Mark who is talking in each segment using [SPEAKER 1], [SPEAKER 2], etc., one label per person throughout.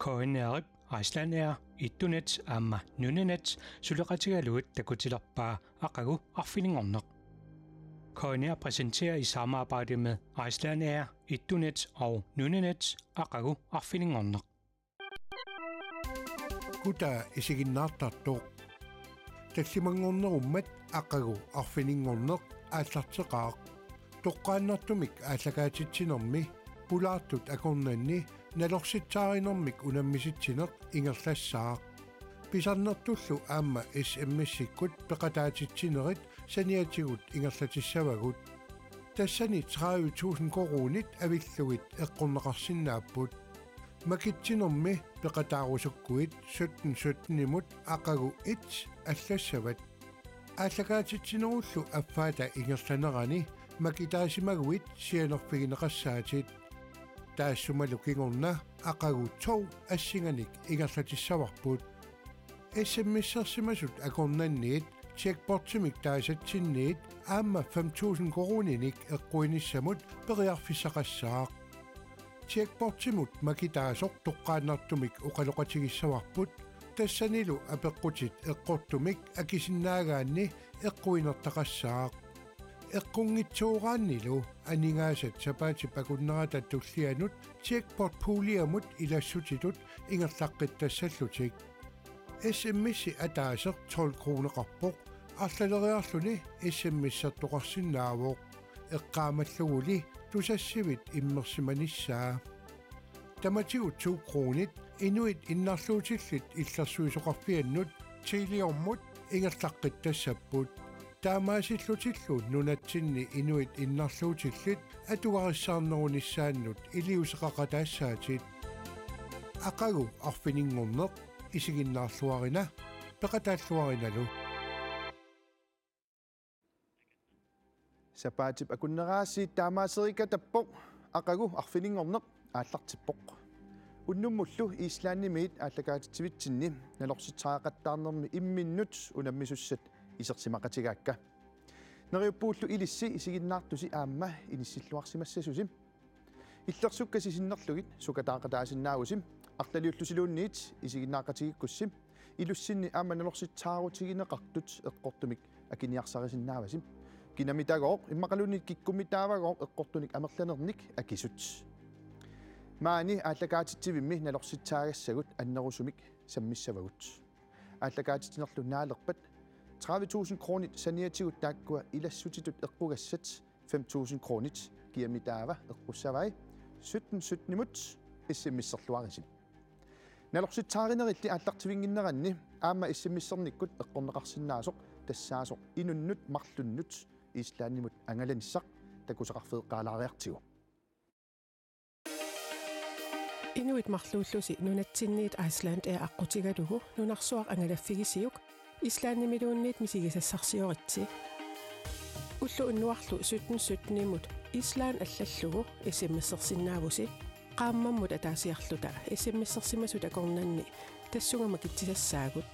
[SPEAKER 1] KNRip Icelandair ittunet aamma nunenet suleqatigaluut takutilerpaa aqagu arfilingorneq. KNR præsenterer i samarbejde med Icelandair ittunet og nunenet aqagu arfilingorneq.
[SPEAKER 2] Kuta isiginnaartartuq tallimangornerummat aqagu arfilingorneq aallarteqaaq toqqaannartumik aallakaatittinermi pulaartut akornanni nalorsitsaarinэрmik unammisittineq ingerlassaaq pisarnertullu aamma SMS-ikkut peqataatittinerit saniatigut ingerlatissavagut tassani 30.000 korunit avillugit eqqorneqarsinnaapput makittinermi peqataarusukkuit 17 imut aqagu 1 аллассават ааллакаатитсинеруллу аффаата ингерсанерани макитаасимагуит сианерфигинеқассаатит таассумалу кигорна aqagu 2 ассинганик ингерлатиссаварпут SMS-серсимасут акорнанниит чекпортимик таасатсинниит аама 5.000 корониник эққуиниссамут периарфиссақассаақ чекпортимут макитаасоқ тоққааннартумик оқалоқатигиссаварпут тассанилу апеққутит эққортумик акисиннаагаанни эққуинертақассаақ эққунгитсуугааннилу анингаасат сапаатип акуннератат туллианут чекпорт пуулиамут илассутитут ингерлаққиттассаллутик SMS-и атаасеқ 12 кронеқарпоқ арлалериарлуни SMS-сертоқарсинаавоқ эққаамаллугули тусассивит иммерсиманиссаа таматигу 2 кронит инуит иннарлуутиллит иллерсуисоқарфианнут тилиормут ингерлаққиттассаппут таамаасиллутиллуут нунатсинни инуит иннарлуутиллит атугариссаарнерунissaannут илиусеқақатаассаатит aqagu arfiniнгорнеқ исигиннаарлуарина пеқатааллуариналу
[SPEAKER 3] сапаатип акуннераасси таамаасерикатаппо aqagu arfiniнгорнеқ ааллартиппоқ уннуммуллу ислааннимиит ааллакаатитсивитсинни налорситсаақаттаарнерми имминнут унаммисуссат исерсимақатигаакка нериуппууллу илисси исигиннаартуси аама иниссиллуарсимассасусим иллерсуккасисиннерлугит сукатаақатаасиннаавусим арлалиуллусилуунниит исигиннаақатигиккуссим илуссинни аама налорситсаарутигинеқартут эққортумик акиниарсарисиннаавасим кинамитагооқ иммақалунит киккумитаавагооқ эққортуник амерланерник акисут маани ааллакаатитсивимми налорситсаагассагут аннерусумик саммиссавагут ааллакаатитинерлу наалерпат 30.000 кронит саниатигут тааккуа илассутитут эққугассат 5.000 кронит киамитаава эққуссавай 17 имут SMS-серлуарисим налорситсааринерилли ааллартивингиннеранни аама SMS-серниккут эққорнеқарсинаасоқ тассаасоқ инуннут марлуннут ислааннимут ангаланиссақ такусеқарфеэққалаариартигу
[SPEAKER 4] Inuit marluullusi nunatsinniit Icelandair aqutigalugu nunarsuaq angalaffigisiyuk islaannimiluunniit misigisassarsiuritsi ullu unnuarlu 17 imut islaan allallugu SMS-sersinnaavusi qaammammut ataasiarluta SMS-sersimasut akornanni tassungama kitsisasaagut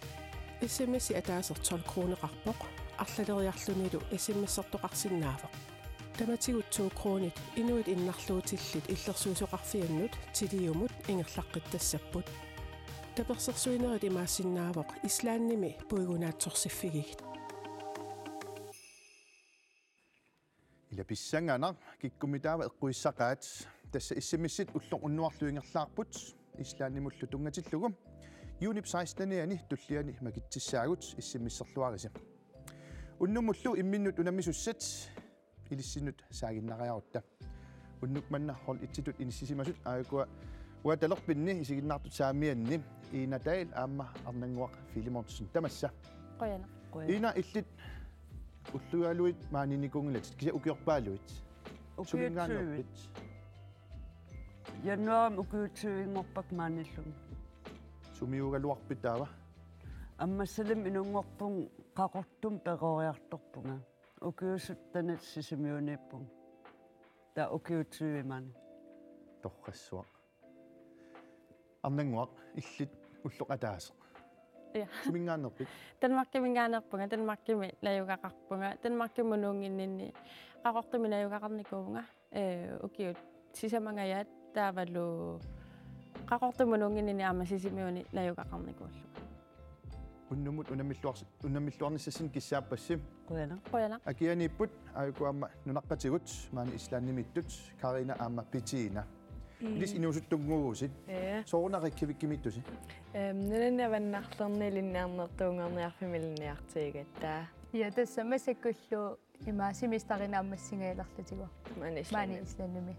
[SPEAKER 4] SMS-i ataaser 12 kronеқарпоқ арлалериарлуниlu SMS-сертоқарсиннаавоқ таматигут 2 кронит инуит иннарлуутиллит иллерсуисоқарфианнут тилиумут ингерлаққиттассаппут таперсерсуинерит имаассиннаавоқ ислаанними пуигунаатсорсиффигит
[SPEAKER 3] ила писсангаанар киккумитаава эққуиссақаат тасса SMS-ит уллор уннуарлуингерлаарпут ислааннимуллу тунгатиллугу юнип 16-ниани туллиани макитсissaagut SMS-серлуариси уннумуллу имминнут унаммисуссат илиссинут саагиннариарутта уннукманна хол итситут иниссисимасут аакуа уаталерпинни исигиннаартут саамианни иинадаил аама арнангуақ филимортсун тамасса
[SPEAKER 5] qoyana
[SPEAKER 3] ина иллит уллугаалуит мааниникунгилат кися укиорпаалуит сумингаанерпит
[SPEAKER 6] януарам укиутсуингорпак мааниллун
[SPEAKER 3] сумиугалуарпит таава
[SPEAKER 6] аммассалим инунгорпун qaqortum peqoriartorpunga ukiusuttanat sisimiuniippun ta ukiutsuimani
[SPEAKER 3] торрассуа арнангуақ иллит уллоқатааса
[SPEAKER 5] ja
[SPEAKER 3] сумингаанерпит
[SPEAKER 5] танмаркимингааnerpunga танмаркими лаюгақарпунга танмаркимунуунгиннинни qaqortumi lаюгақарникуунга укиут сисамангаят таавалу qaqortumunungin amma sisimiuni layukaqarnikullu
[SPEAKER 3] unnumut unamilluarnissasin kissaapassim
[SPEAKER 5] qoyana
[SPEAKER 3] akianiipput aikuamma nunaqqatigut maani islaannimittut karina aamma pitiina ilis inuusuttunguusit soorunaqikkivikkimittusi
[SPEAKER 7] нунаннаваннарлернилинниарнертуунгарниарфимилинниартигатта
[SPEAKER 8] Ja tässä massakullu imaasimistarinaammassingeelarlutigu maani islannimi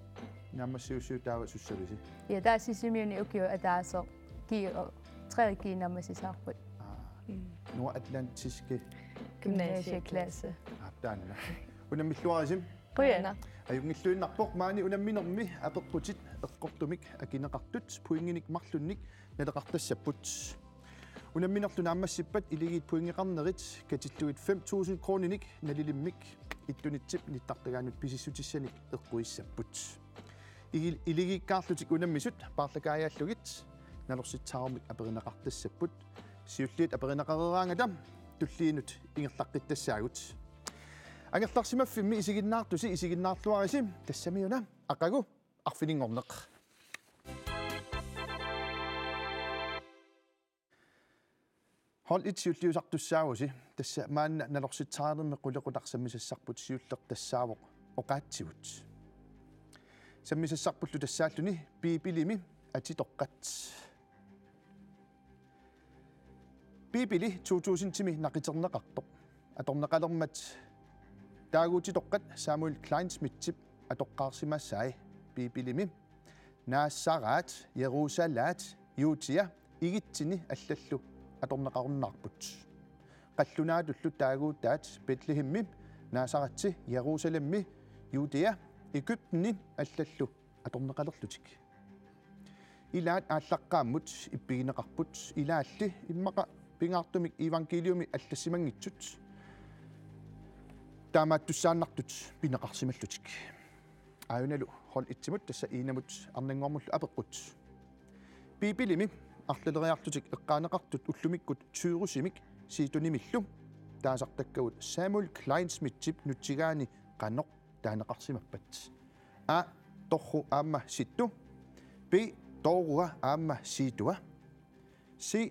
[SPEAKER 3] naammassiussiutaava sussavisi
[SPEAKER 8] ja taasisimiuni ukiu ataaso kiiro tredjegiinammassisaarput
[SPEAKER 3] nuo atlantiske
[SPEAKER 8] gymnasieklasse
[SPEAKER 3] taanna unamilluarisim
[SPEAKER 8] qoyana
[SPEAKER 3] ajungilluinnarpoq maani unamminermi apeqqutit eqqortumik akineqartut puinginik marlunnik naleqartassapput unamminerluna ammassippat iligit puingeqarnerit katilluit 5,000 kroninik nalilimmik ittunitsip nittartagaanut pisissutissanik eqquissapput iligikkaarlutik unammisut parlakaajallugit nalorsittaarumik aperinaqartassapput siulliit aperinaqareraangatam tulliinut ingerlaqqittasaagut angerlarsimaffimmi isiginnaartusi isiginnaarluarisim tassamiuna aqagu arfiningorneq hol itsiulliusartussaagusi tassa maanna nalorsittaanermi qulequtaqsammisassarput siulleq tassaawoq oqaatsigut sammisassarpullu tassaalluni piipilimi atitoqqat piipili 2000-timi naqiterneqartoq atorneqalermat taaguutitoqqat Samuel Kleinsmith atoqqaarsimassaai piipilimi naassaraat Jerusalaat Juutia igitsini allallu atorneqarunnaarput qallunaatullu taaguuttaat Bethlehemmi naasaratsi Jerusalemmi Juutia Egypteni allallu atorneqalerlutik ilaat ааllaqqaammut ippigineqarput ilaalli immaqa pingaartumik evangeliumi allasimangitsut taamaattussaannartut pineqarsimallutik aayunalu hol itsimut tassa iinamut arnanngormullu apeqqut piipilimi arlaleriarlutik eqqaaneqartut ullumikkut tyyrusimik siitunimillu taasartakkagut Samuel Kleinsmith nutsigaani qanoq taaneqarsimappat a torru aamma sittu b toorua aamma siitua si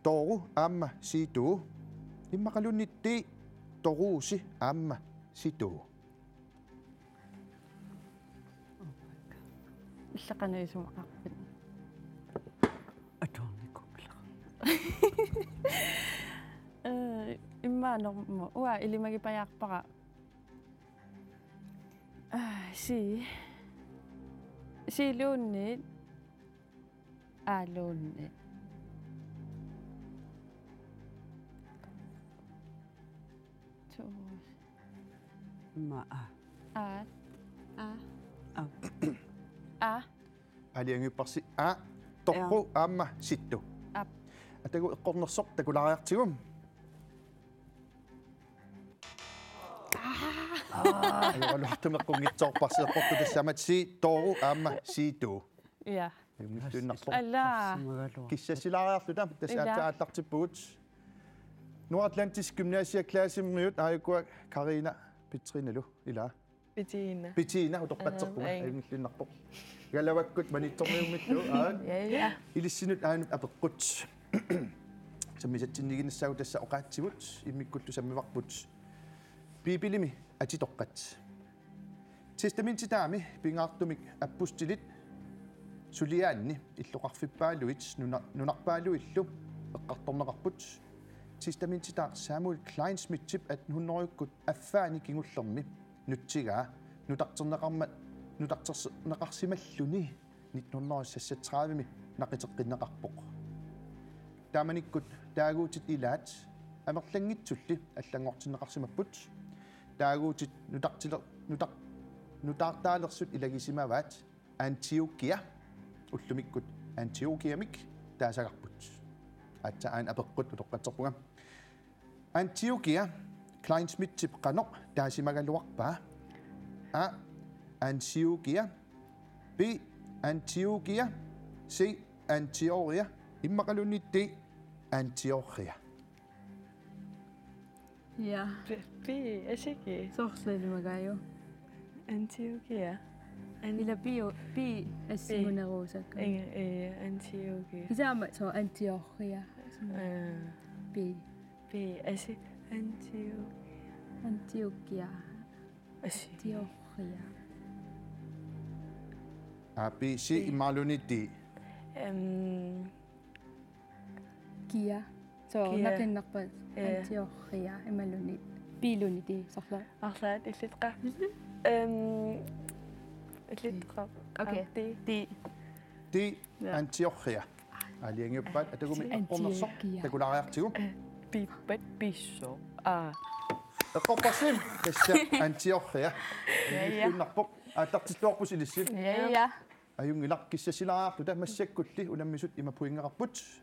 [SPEAKER 3] tooru aamma siituu immaqalunnitti toruusi aamma siituu
[SPEAKER 5] иллақануисумақарпит
[SPEAKER 6] атоорникуклаа
[SPEAKER 5] иммаанермо уа илимагипаяарпара силуунни аалуунни
[SPEAKER 6] ма
[SPEAKER 3] aliangiupparsi a torru aamma sittu atagu eqqornersoq takulariartigum ayualuartumeqqungitsoorparsiaqortu tassamat si tooru aamma siituu
[SPEAKER 5] ja
[SPEAKER 3] jungistuinnarpoq
[SPEAKER 5] алла
[SPEAKER 3] kissasilaariarlutam tassaataattartippugut Nordatlantis gymnasiaklaassimmiut aayukua Karina Petrinalu ila Bettina utorpatserpuma ayungillunnarpoq galavakkut manittormiummittu
[SPEAKER 8] ja
[SPEAKER 3] ilissinut aanut apeqqut sammisatsinniginassagu tassa oqaatsivut immikkullu sammivarput piipilimi atitoqqat testamentitaami pingaartumik appustilit suliaanni illoqarfippaaluit nunarpaaluillu eqqartorneqarput testamentita Samuel Kleinsmith 1800-kut affaani kingullermi nutsigaa nutarterneqarsimalluni 1936 naqiteqqinneqarpoq taamanikkut taaguutit ilaat amerlangitsulli allangortinneqarsimapput taaguutit nutaartaalersut ilagisimavaat Antioquia ullumikkut Antioquiamik taasaqarput atsa aan apeqqut utoqqatserpunga Antioquia Kleinsmith qanoq taasimagaluarpaa a Antioquia b Antioquia c Antioquia immaqalunnitti Antioquia
[SPEAKER 7] ja
[SPEAKER 5] bi asiki
[SPEAKER 7] soorsalumagayo Antioquia
[SPEAKER 5] Ila bi assimuneruusakku.
[SPEAKER 7] Antioquia.
[SPEAKER 5] Kisaama so Antioquia. Bi
[SPEAKER 7] Asi
[SPEAKER 5] Antioquia.
[SPEAKER 7] Asi.
[SPEAKER 5] Antioquia.
[SPEAKER 3] Api si imaluniti.
[SPEAKER 5] Kia. So
[SPEAKER 7] Kia.
[SPEAKER 5] nakinnaqpat Antioquia imalunit. Biluniti sarla.
[SPEAKER 7] Arlaat illitqa. Illitqa.
[SPEAKER 8] Okay.
[SPEAKER 7] Di.
[SPEAKER 3] Ti Antioquia. Aliangiuppat atagumi eqqornersoq takulariartigu.
[SPEAKER 7] Pippat pisso.
[SPEAKER 3] Eqqorparsim tassa Antioquia. Unnarpoq aatartittuarpus ilissit.
[SPEAKER 8] Ja.
[SPEAKER 3] Ajungilaq kissasilaartu ta massakkulli unammisut imapuingeqarput.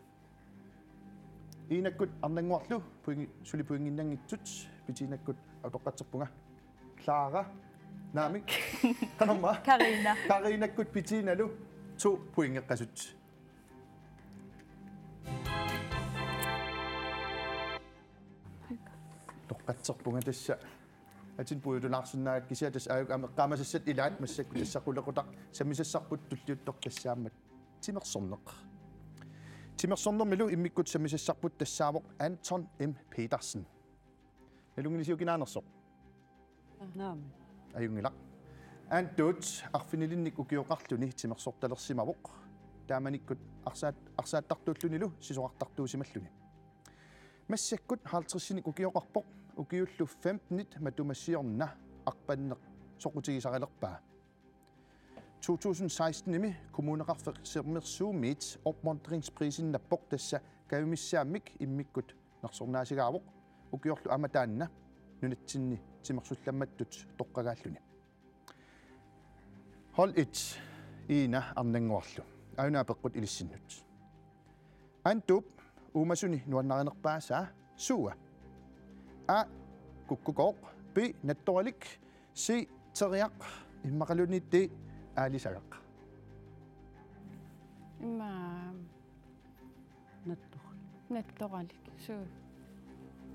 [SPEAKER 3] Iinakkut arnanguarlu suli puinginnangitsut pitinakkut atoqqatserpunga. Clara naamik qanorma Karinakkut pitinalu 2 puingeqqasut. Toqqatserpunga tassa atin puutunarsunnaat kisia tas ayuk ameqqaamasassat ilaat massakkut tassaqullequtaq samisassarput tulliuttoq tassaammat timersorneq. Timersornermilu immikkut samisassarput tassaamoq Anton M. Petersen. Nalungilisiukinaanерsoq.
[SPEAKER 6] Naam.
[SPEAKER 3] Ajungilaq. Antut arfinilinnik ukioqarluni timersortalersimavuq. Taamanikkut arsaattartuullunilu sisoqartartuusimalluni. Massakkut 50-sinik ukioqarpoq ukiullu 15 matumassiorna arpanneq soqutigisarilerpaa. 2016 nimi kommuneqarfeqsermersuumit opmonteringsprisen nappoq tassa kavimissaamik immikkut nersornaasigaavoq ukiorlu amataanna nunatsinni timersullammattut toqqagaalluni. Hol 1 iina arnanguarlu auna peqqut ilissinnut. Antup uumasuni nuannarinerpaasaa suua. A kukkuqoq B nattoralik C teriaq immaqaluni D aalisagaq.
[SPEAKER 5] Imma
[SPEAKER 6] Nattoqalik.
[SPEAKER 5] Suu.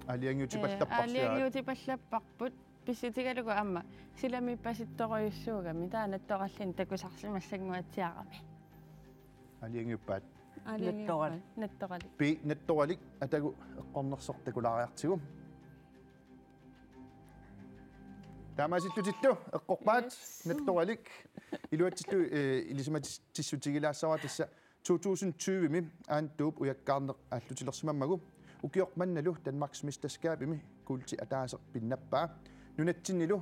[SPEAKER 3] Aliangiutipallapparsiaa.
[SPEAKER 5] Aliangiutipallapparput pissitigalugu amma silami pasittoquyussuugami taanattoqallin takusarsimassagmuatiarami.
[SPEAKER 3] Aliangiuppaat
[SPEAKER 5] Nattoqalik.
[SPEAKER 3] B nattoralik atagu eqqornersortakulariartigu. Taamaasillutittu eqqorpaat nattoralik iluatsillu ilisumatiссутигилаассава тасса 2020-ми аантууп уяккаарнеқ ааллутилерсимаммагу укиорманналу Danmarks mesterskabimi kuulti ataaseq pinnappaa nunatsinnilu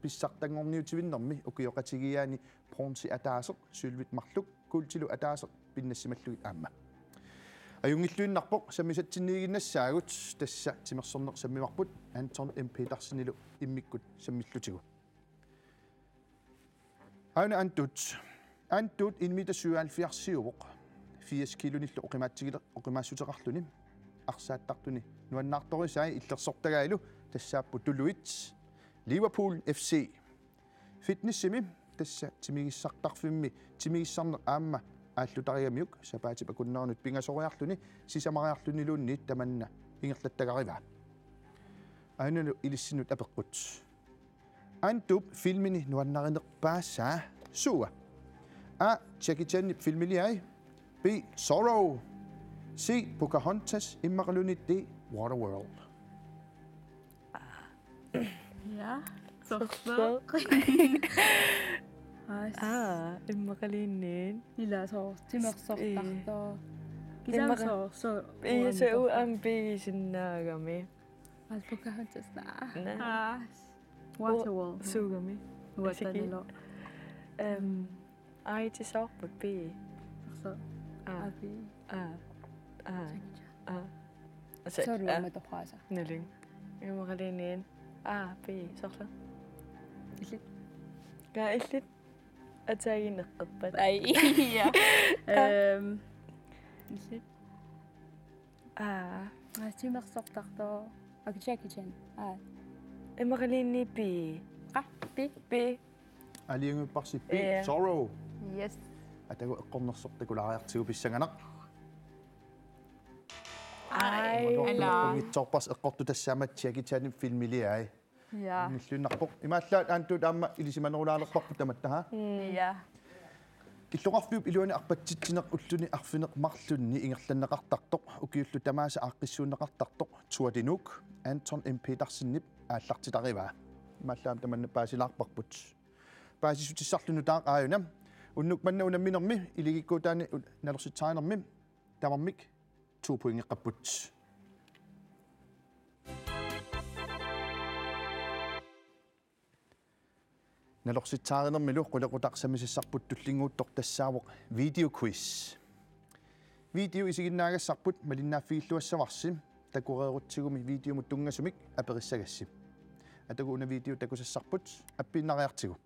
[SPEAKER 3] pissartangorniutivinnermi ukioqatigiaani bronze ataaseq sylvit marluk kuultilu ataaseq pinnassimalluit aamma ajungilluinnarpoq sammisatsinniiginnassaagut tassa timersorneq sammimarput Anton M. Petersennilu immikkut sammillutigu auna antut inmitasyuaalfiarsiuvoq 80 kilonillu oqimaassuteqarluni arsaattartuni nuannaartorisaai illersortagailu tassaappu tuluit Liverpool FC fitnessimi tassa timigissartarfimmi timigissarneq aamma ааллутариамиук сапаати пакуннернут пингасориарлуни сисамариарлунилуунниит таманна ингерлаттагариваа аинану илиссинут апеққут антуп филмини нуаннаринерпаассаа суа А Jackie Chan filmiliai B Sorrow C Pocahontas immaqalunit D Waterworld.
[SPEAKER 5] Ja. Sorsaq.
[SPEAKER 7] Immaqaliinniin.
[SPEAKER 5] Ila soor timersortartoo. Kisamsoorsu.
[SPEAKER 7] Iisau ambiisinnaagami.
[SPEAKER 5] Pocahontas naa. Waterworld.
[SPEAKER 7] Suugami.
[SPEAKER 5] Watanilo.
[SPEAKER 7] Aitisorput B.
[SPEAKER 5] So. Abi.
[SPEAKER 7] Sorry.
[SPEAKER 5] Toqaasa.
[SPEAKER 7] Naling. Immaqaliinniin. B sorla.
[SPEAKER 5] Illit.
[SPEAKER 7] Gaa illit ataagineqqerpat.
[SPEAKER 5] Ai. Ja. Illit. Timersortartoo. Ak Jackie Chan.
[SPEAKER 7] Immaqaliinni B. B.
[SPEAKER 3] Aliangupparsi B Sorrow.
[SPEAKER 8] Yes.
[SPEAKER 3] Atagu eqqornersortakulariartigu pissanganaq.
[SPEAKER 5] Ai.
[SPEAKER 3] Ngitsorpas eqqortu tassaamat Jackie Chan filmiliai.
[SPEAKER 8] Ja.
[SPEAKER 3] Nillunnarpoq imaallaat aantut aamma ilisimanerulaarlerparpu tamattaha
[SPEAKER 8] Ja.
[SPEAKER 3] Killuqarfiup iluani arpatsitsineq ulluni arfineq marlunni ingerlanneqartartoq ukiullu tamaasa aaqqissuunneqartartoq tuatinuk Anton MP tarsinnip aallartitariva imaallaam tamanna paasilaarparput paasisutissarlunu taaqaayuna unnuk manna unamminermi iligikkuutaani nalersittaanermi tamarmik 2 poingeqqapput nalorsittaarenermilu qulequtaqsamisissarput tullinguuttoq tassaawoq video quiz video isiginnaagassarput malinnaaffiilluassavarssim takureerutsigumi videomut tungasumik aperissagassim atagu una video takusassarput appiinnariartigu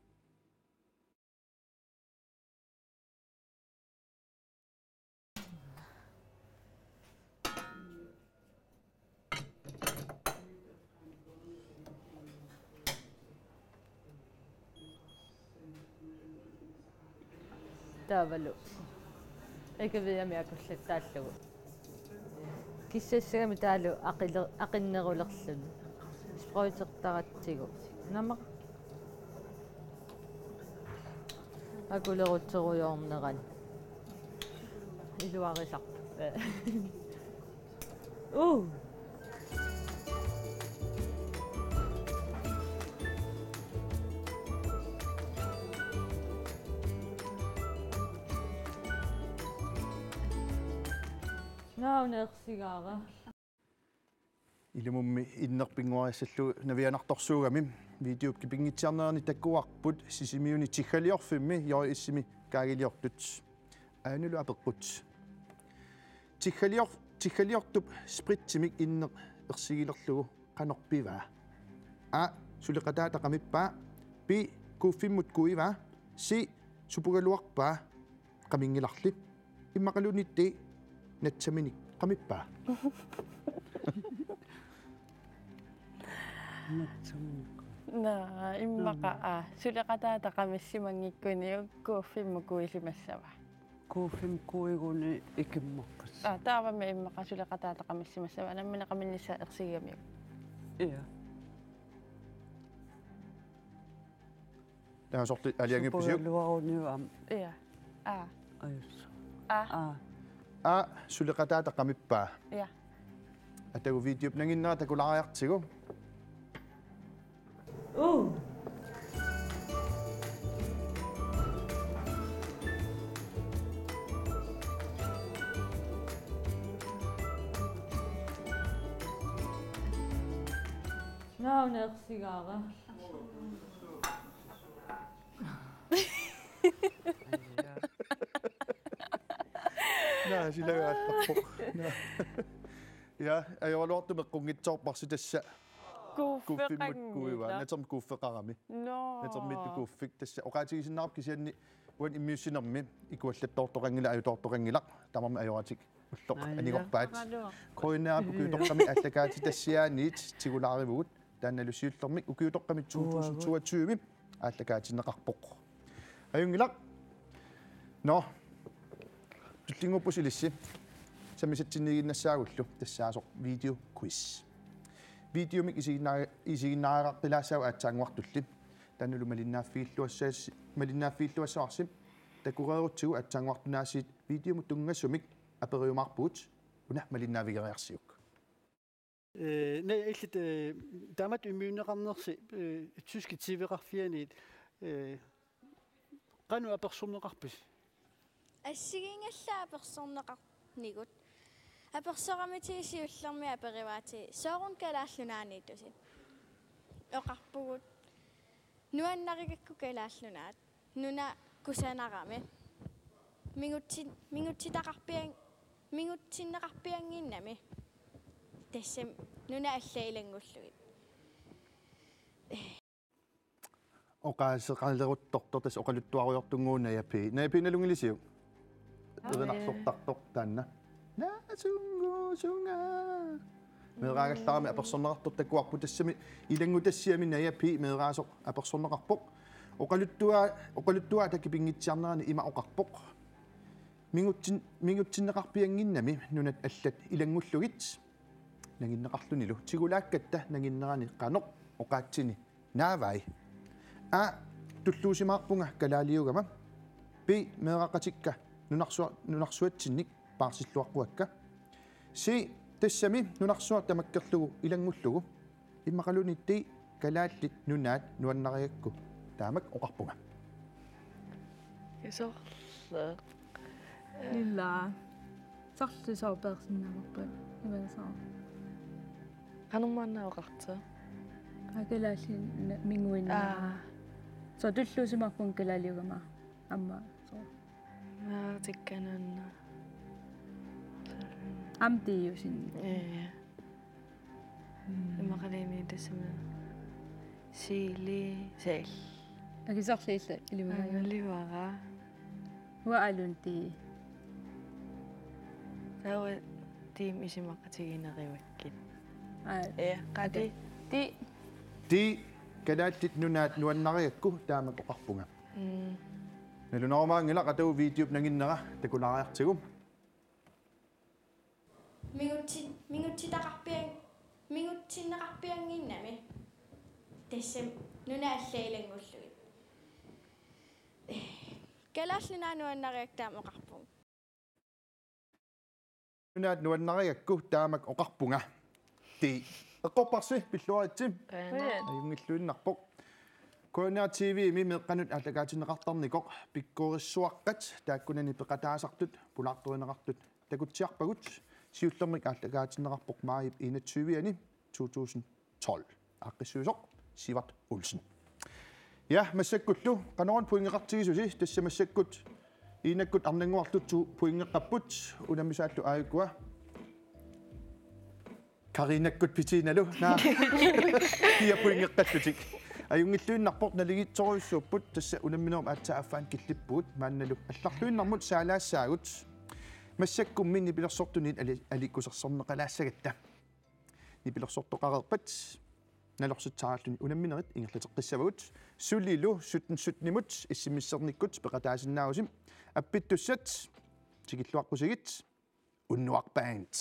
[SPEAKER 9] Tavalu. Eikä vielä miakulle tallu. Kissessagami taalu aqinnerulerlun. Sprøjtertaratsigu. Namaq. Akulerutserujorneran. Iluarisaq. Naanersigaara.
[SPEAKER 3] Ilumummi innerpinguarissallu navianartorsuugami videop kipingitsiarnerni takkuarput sisimiuni tiggaliorfimmi joi issimi kaagiliortut aanulu apeqqut tiggaliortup spritsimik inner ersigilerlugu qanorpiva a suliqataataqamippaa bi kuuffimmut kuiva si supugaluarpaa qamingilarli immaqalunitti natsaminik qamippaa
[SPEAKER 7] Na immaqa suliqataataqamissimangikkuni kuuffimmu kuilimassava.
[SPEAKER 6] Kuuffim kuiguni ikimmaqqas.
[SPEAKER 7] Taavami immaqa suliqataataqamissimassava namminaqaminnissa ersigamiuk.
[SPEAKER 6] Ia.
[SPEAKER 3] Tämä sorti aliangipisiuk.
[SPEAKER 6] Luauniuam.
[SPEAKER 7] Ia.
[SPEAKER 6] Ayus.
[SPEAKER 3] A suliqataataqamippaa.
[SPEAKER 7] Ia.
[SPEAKER 3] Atagu videop nanginnaa takulariartigu.
[SPEAKER 9] Naanersigaara.
[SPEAKER 3] Nää silagaallappoq. Ja ajorluortu meqqungitsoorparsi tassa kuuffimmut kuiva naterm kuuffeqarami
[SPEAKER 7] No.
[SPEAKER 3] natermittu kuuffik tassa oqaatigisinnaarp kisianni uan immiussinermi ikuallattoortoqangila ajutoortoqangilaq tamarmi ajoratik ulloq anigorpaat koinaapu kuutoqqami allakaati tassiaaniit tigulaarivugut taannalusiullermik ukiutoqqami 2022 allakaatineqarpoq ajungilaq no tullinguppusilissi samisatsinniginnassаагуллу тассаасоқ видео quiz видеомик isiginnaaraqqilaassaau аатсаангуартулли танулу малиннааффииллуассаарсим такуреерутсигу аатсаангуартунаасиит видеомут тунгассумик апериумаарпуут уна малиннаавигериарсиук
[SPEAKER 10] не иллит тамат иммуунеқарнерси тюски тивеқарфианиит кану аперсорнеқарпис
[SPEAKER 11] ассигингаллаа аперсорнеқарнигут аперсорамитигисиуллерми апериваати соорун калааллунаанииттусит оқарпугут нуаннаригакку калааллунаат нуна кусанарами мингутсиннеқарпиангиннами тассам нуна аллаилангуллугит
[SPEAKER 3] оқаасеқалерутторто тас оқалуттуаруйортунгуuna япи напиналунгилисиу эринарсортартоқ таанна наасунгуусунга мераагалларами аперсорнеқартор такуарпу тассами илангутассиами наяпи мераасоқ аперсорнеқарпоқ оқалуттуа такипингитсиарнерани има оқарпоқ мингутсиннеқарпиангиннами нунат аллат илангуллугит нагиннеқарлунилу тигулааккатта нагиннерани қаноқ oqaatsini naavai a tulluusimaarpunga kalaaliugama pi meeqaqatikka nunarsuatsinnik paarsilluarpuakka si tassami nunarsuar tamakkerlugu ilangullugu immaqalunitti kalaallit nunaat nuannariakku taamak oqarpunga
[SPEAKER 5] Isorleq illa sarlusorpersinnamorput imasaa
[SPEAKER 12] qanummaannaoqarta
[SPEAKER 5] akalaallin minguinna so tulluusimarpun kalaaliugama amma so
[SPEAKER 12] tikkananna
[SPEAKER 5] amtiusin
[SPEAKER 12] imaqalini tassama siili seel
[SPEAKER 5] akisarliilla ilimaga
[SPEAKER 12] liwaqa
[SPEAKER 5] waalunti
[SPEAKER 12] tawa tiim isimaqatiginerimakkit
[SPEAKER 5] qati
[SPEAKER 3] ti kalaallit nunaat nuannariakku taamak oqarpunga nalunarumaangila qatau video nanginnera takulariartigum
[SPEAKER 11] mingutsinneqarpianginnami tassam nunaallailangulluit kalaallinaanuannariaktaam oqarpung
[SPEAKER 3] nunaat nuannariakku taamak oqarpunga ti eqqorparsi pilluaritsim ayungilluinnarpoq Korea TV mi meqqanut allagaatineqartarnikoq pikkurissuaqqat taakkunani peqataasartut pulaartorineqartut takutsiarpagut siullermik allagaatineqarpoq maayip 21 2012 aqqissuusoq Sivart Olsen ja massakkullu qanoran puingeqartigisusi tassa massakkut inakkut arnanguartutsu puingeqqapput unammisaallu aayukua Karinakkut pitinalu na kia puingeqqallutik ayungilluinnarpoq naligitsoruissuupput tassa unamminerum aatsaaffaan killippuut maannalu allarluinnarmut saalaassaagut massakkummin nipilersortunit alikkusarsorneqalaassagatta nipilersortoqareerpat nalorsittaaralluni unamminerit ingerlateqqissavagut sullilu suttnimut issimissernikkut peqataasinnaarusim appittussat tikilluaqqusigit unnuarpaant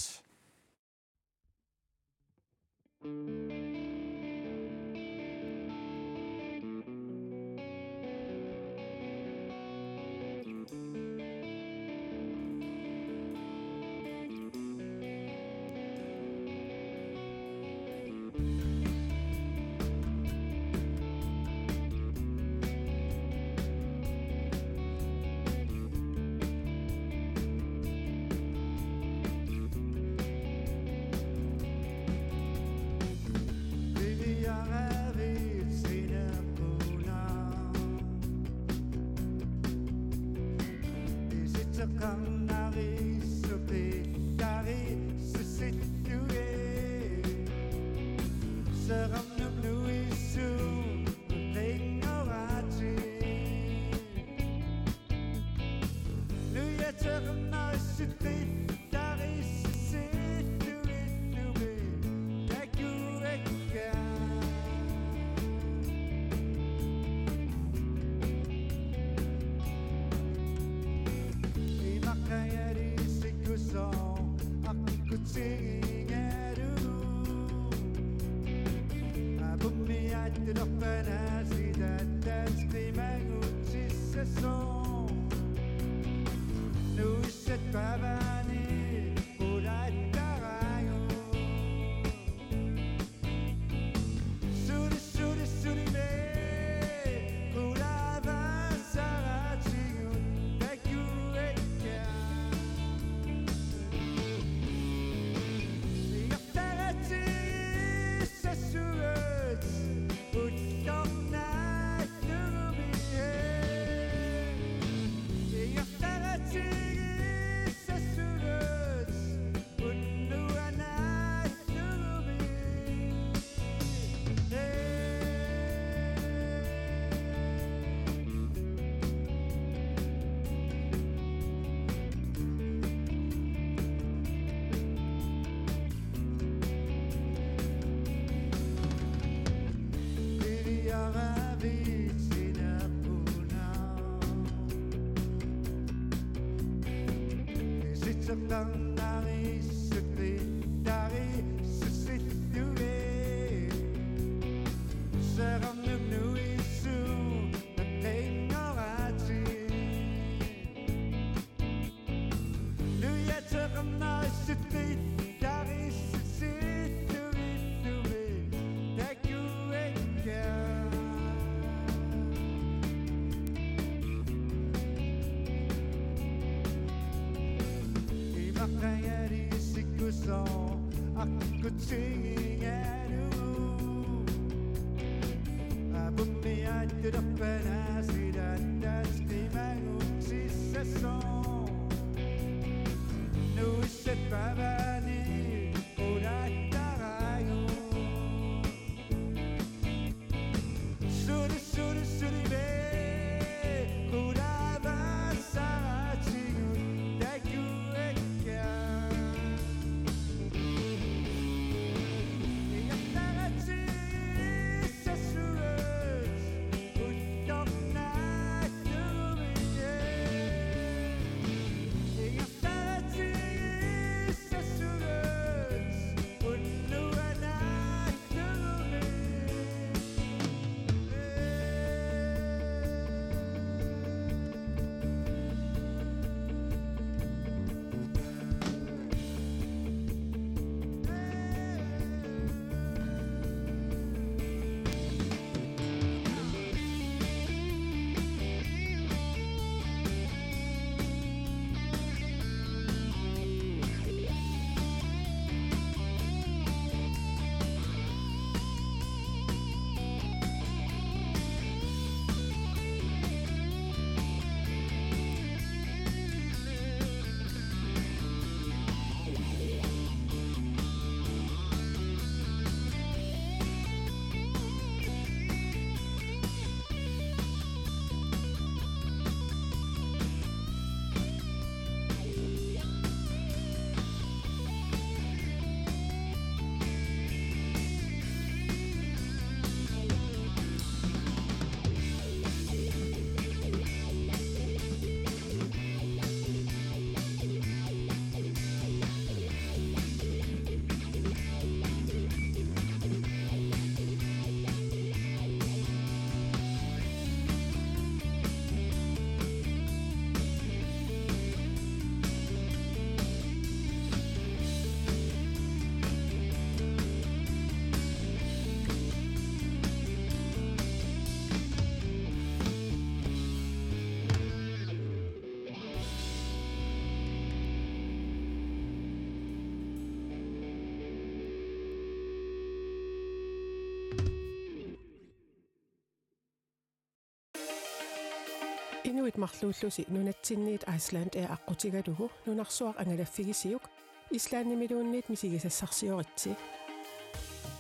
[SPEAKER 4] Inuit marluullusi nunatsinniit Iceland aqutigalugu nunarsuaq angalaffigisiuk Islaannimiluunniit misigisassarsiоritsi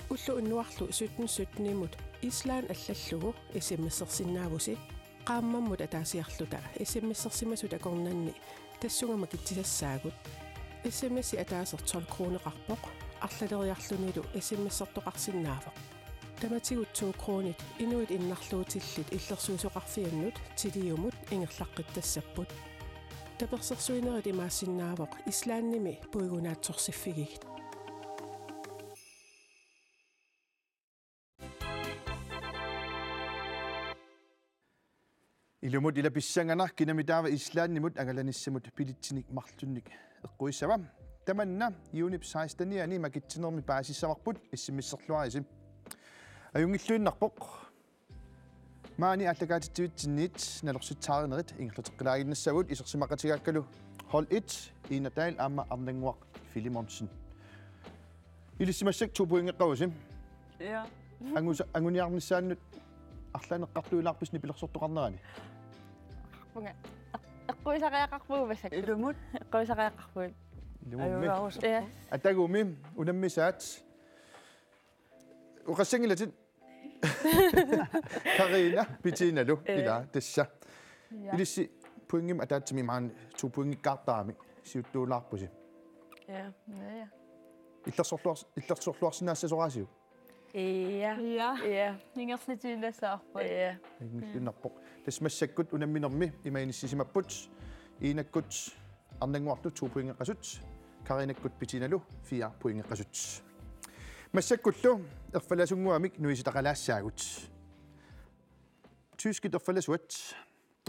[SPEAKER 4] уллу уннуарлу 1717-имут Ислаан аллаллугу исиммиссерсиннаавуси qaammammut ataasiarluta исиммиссерсимасут акорнанни тассунгама китсисассаагут исиммиси атаасертол кроонеқарпоқ арлалериарлунилу исиммиссертоқарсиннаавоқ таматигутсуу кроонит инуит иннарлуутиллит иллерсуусоқарфианнут тилиумут ингерлаққиттассаппут таперсерсуинерит имаассиннаавоқ Ислаанними пуигунаатсорсиффигигит
[SPEAKER 3] Ilumut ila pissanganar kinamitaava Islaannimut angalanissumut pilittinik marlunnik eqquissava tamanna iunip 16-ani makittinermi paasissamarput issimmisserluarisim ajungilluinnarpoq maani allakaatitsuitsinniit nalorsuttaarinerit ingerluteqqilaaginnassavut isersimaqatigaakkalu hol 1 inatail aamma arnanguaq Filimonsen ilissimmassak 2 poingeqqavusim
[SPEAKER 6] ja
[SPEAKER 3] anguniarnissaannut арлаанеққартуилаарписни пилерсортоқарнерани
[SPEAKER 7] Bunga. Eqquisaqaaqarpuuvassak.
[SPEAKER 6] Ilumut.
[SPEAKER 7] Eqquisaqaaqarpuut.
[SPEAKER 3] Ilumut. Atagumi unammisaat. Uqassangilatit. Karina pitinalu ila tassa. Ilissi puingim ataatsimi maan 2 puingikkaartaami siuttuulaarpusi.
[SPEAKER 7] Ja. Ja.
[SPEAKER 3] Illersorluarsinaassasораасиу.
[SPEAKER 7] Ja. Ja.
[SPEAKER 8] Ningerslitiillasaarput.
[SPEAKER 7] Ja.
[SPEAKER 3] Ingillunnarpoq. Tasmassakkut unamminermi imainisisimapput iinakkut arnanguartu 2 puingeqqasut karinakkut pitinalu 4 puingeqqasut massakkullu erfalasunguamik nuisitaqalaassaagut tyskit erfalasuat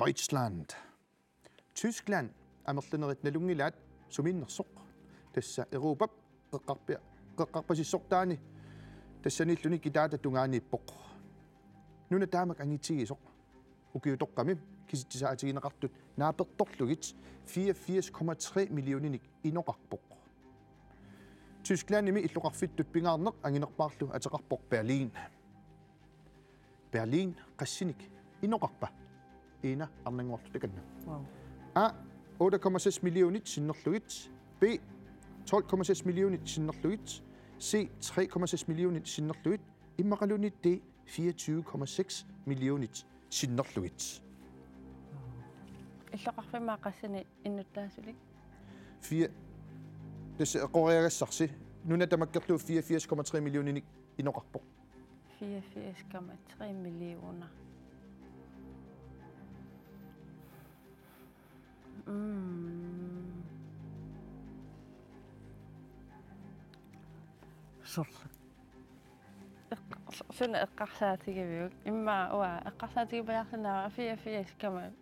[SPEAKER 3] Deutschland Tyskland amerlunerit nalungilaat suminnersoq тасса Европап qeqqarpasissortaani тассаниллуни китаата тунгааниппоқ нуна таамак ангитсигисоқ укиутоққами киситсаатигинеқартут нааперторлугит 84,3 миллиониник иноқарпоқ Tysklandimi иллоқарфиттут пингаарнеқ ангинерпаарлу атеқарпоқ Berlin qassinik иноқарпа ина арнангуарлу таканна А 8,6 миллионит синнерлугит Б 12,6 миллионит синнерлугит C 3,6 миллионит синнерлугит иммақалунит D 24,6 миллионит синнерлугит
[SPEAKER 7] иллоқарфимаа qassani иннуттаасулик
[SPEAKER 3] 4 Дээс қореагассарси нуна тамаккерлуу 84,3 миллиониник иноқарпоқ
[SPEAKER 7] 84,3 millioner.
[SPEAKER 6] Sorry.
[SPEAKER 7] Sådan eqqarsaatigiviuk imma uа eqqarsaatigipajarsanaa 84